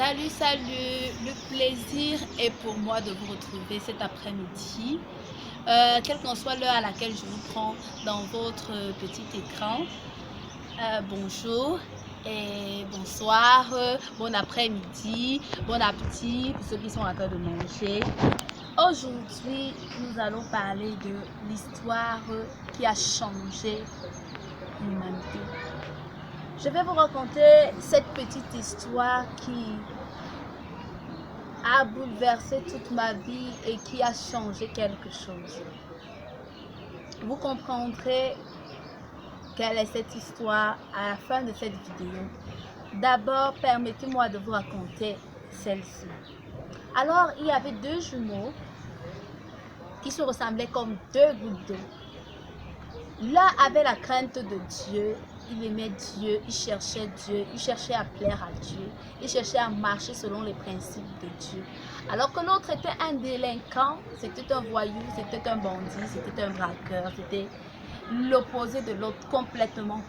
Salut, salut! Le plaisir est pour moi de vous retrouver cet après-midi, quelle qu'en soit l'heure à laquelle je vous prends dans votre petit écran. Bonjour et bonsoir, bon après-midi, bon appétit pour ceux qui sont en train de manger. Aujourd'hui, nous allons parler de l'histoire qui a changé l'humanité. Je vais vous raconter cette petite histoire qui a bouleversé toute ma vie et qui a changé quelque chose. Vous comprendrez quelle est cette histoire à la fin de cette vidéo. D'abord, permettez-moi de vous raconter celle-ci. Alors, il y avait deux jumeaux qui se ressemblaient comme deux gouttes d'eau. L'un avait la crainte de Dieu, il aimait Dieu, il cherchait à plaire à Dieu, il cherchait à marcher selon les principes de Dieu. Alors que l'autre était un délinquant, c'était un voyou, c'était un bandit, c'était un braqueur, c'était l'opposé de l'autre complètement.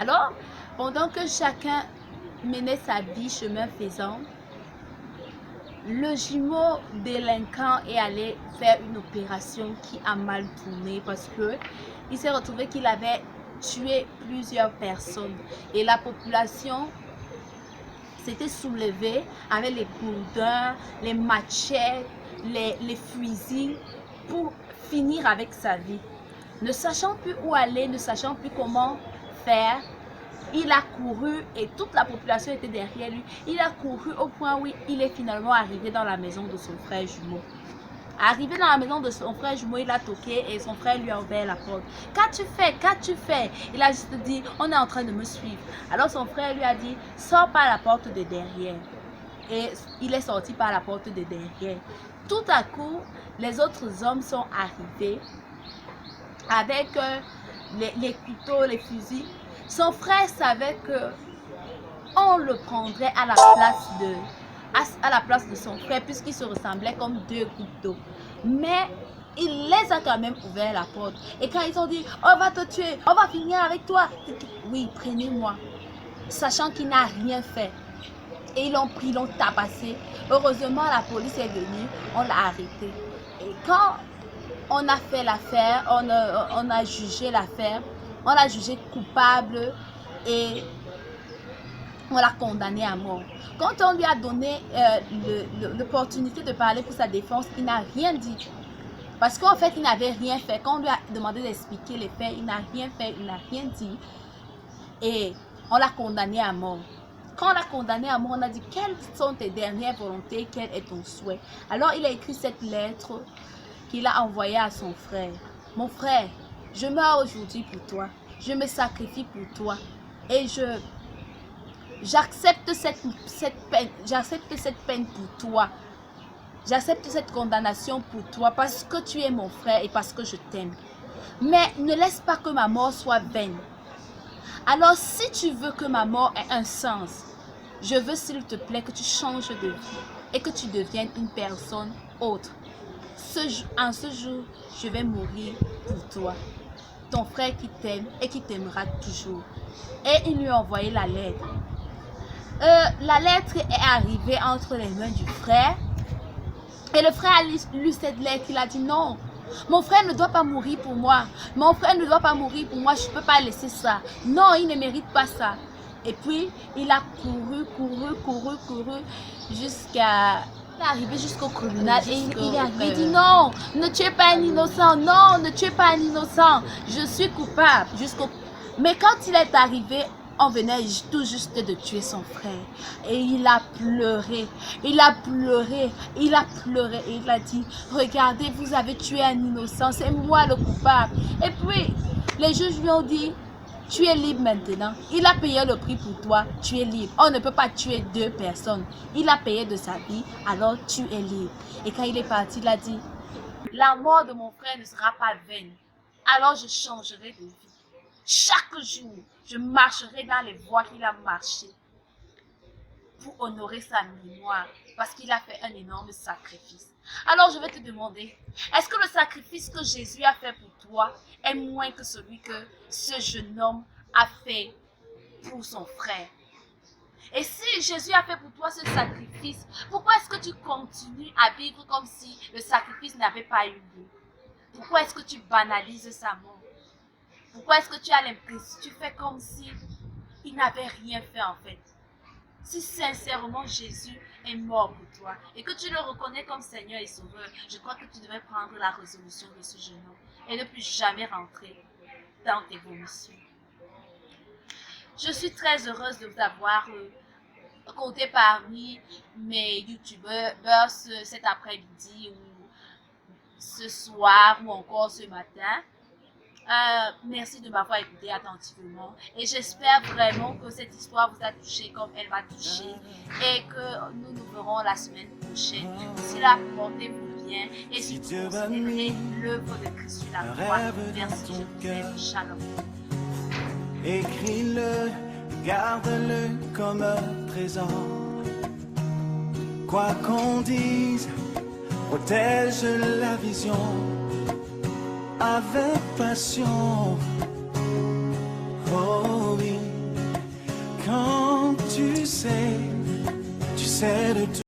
Alors, pendant que chacun menait sa vie chemin faisant, le jumeau délinquant est allé faire une opération qui a mal tourné parce que il s'est retrouvé qu'il avait tué plusieurs personnes et la population s'était soulevée avec les gourdins, les machettes, les fusils pour finir avec sa vie. Ne sachant plus où aller, ne sachant plus comment faire, il a couru et toute la population était derrière lui. Il a couru au point où il est finalement arrivé dans la maison de son frère jumeau. Arrivé dans la maison de son frère jumeau, il a toqué et son frère lui a ouvert la porte. Qu'as-tu fait? Qu'as-tu fait? Il a juste dit, on est en train de me suivre. Alors son frère lui a dit, sors par la porte de derrière. Et il est sorti par la porte de derrière. Tout à coup, les autres hommes sont arrivés avec les couteaux, les fusils. Son frère savait que on le prendrait à la place de son frère puisqu'ils se ressemblaient comme deux gouttes d'eau. Mais il les a quand même ouvert la porte. Et quand ils ont dit, on va te tuer, on va finir avec toi. Oui, prenez-moi. Sachant qu'il n'a rien fait. Et ils l'ont pris, ils l'ont tabassé. Heureusement, la police est venue, on l'a arrêté. Et quand on a fait l'affaire, on a jugé l'affaire, on l'a jugé coupable et on l'a condamné à mort. Quand on lui a donné l'opportunité de parler pour sa défense, il n'a rien dit. Parce qu'en fait, il n'avait rien fait. Quand on lui a demandé d'expliquer les faits, il n'a rien fait, il n'a rien dit. Et on l'a condamné à mort. Quand on l'a condamné à mort, on a dit, quelles sont tes dernières volontés, quel est ton souhait? Alors, il a écrit cette lettre qu'il a envoyée à son frère. Mon frère, je meurs aujourd'hui pour toi. Je me sacrifie pour toi. Et j'accepte cette peine pour toi. J'accepte cette condamnation pour toi parce que tu es mon frère et parce que je t'aime. Mais ne laisse pas que ma mort soit vaine. Alors si tu veux que ma mort ait un sens, je veux s'il te plaît que tu changes de vie et que tu deviennes une personne autre. En ce jour, je vais mourir pour toi. Ton frère qui t'aime et qui t'aimera toujours. Et il lui a envoyé la lettre. La lettre est arrivée entre les mains du frère. Et le frère a lu cette lettre. Il a dit non. Mon frère ne doit pas mourir pour moi. Mon frère ne doit pas mourir pour moi. Je ne peux pas laisser ça. Non, il ne mérite pas ça. Et puis, il a couru jusqu'à... Il est arrivé jusqu'au tribunal et il est arrivé, il dit non, ne tuez pas un innocent. Non, ne tuez pas un innocent. Je suis coupable. Mais quand il est arrivé, on venait tout juste de tuer son frère. Et il a pleuré. Il a pleuré. Il a pleuré. Et il a dit, regardez, vous avez tué un innocent. C'est moi le coupable. Et puis, les juges lui ont dit, tu es libre maintenant. Il a payé le prix pour toi. Tu es libre. On ne peut pas tuer deux personnes. Il a payé de sa vie. Alors, tu es libre. Et quand il est parti, il a dit, la mort de mon frère ne sera pas vaine. Alors, je changerai de vie. Chaque jour, je marcherai dans les voies qu'il a marchées pour honorer sa mémoire parce qu'il a fait un énorme sacrifice. Alors je vais te demander, est-ce que le sacrifice que Jésus a fait pour toi est moins que celui que ce jeune homme a fait pour son frère? Et si Jésus a fait pour toi ce sacrifice, pourquoi est-ce que tu continues à vivre comme si le sacrifice n'avait pas eu lieu? Pourquoi est-ce que tu banalises sa mort? Pourquoi est-ce que tu as l'impression, tu fais comme si il n'avait rien fait en fait? Si sincèrement Jésus est mort pour toi et que tu le reconnais comme Seigneur et Sauveur, je crois que tu devrais prendre la résolution de ce jeune homme et ne plus jamais rentrer dans tes vomissements. Je suis très heureuse de vous avoir compté parmi mes youtubeurs cet après-midi ou ce soir ou encore ce matin. Merci de m'avoir écouté attentivement et j'espère vraiment que cette histoire vous a touché comme elle m'a touché et que nous nous verrons la semaine prochaine. D'ici là, portez-vous bien et si vous considérez l'œuvre de Christ sur la croix. Merci, je vous aime. Shalom. Écris-le, garde-le comme un trésor. Quoi qu'on dise, protège la vision avec passion. Oh oui, quand tu sais de tout.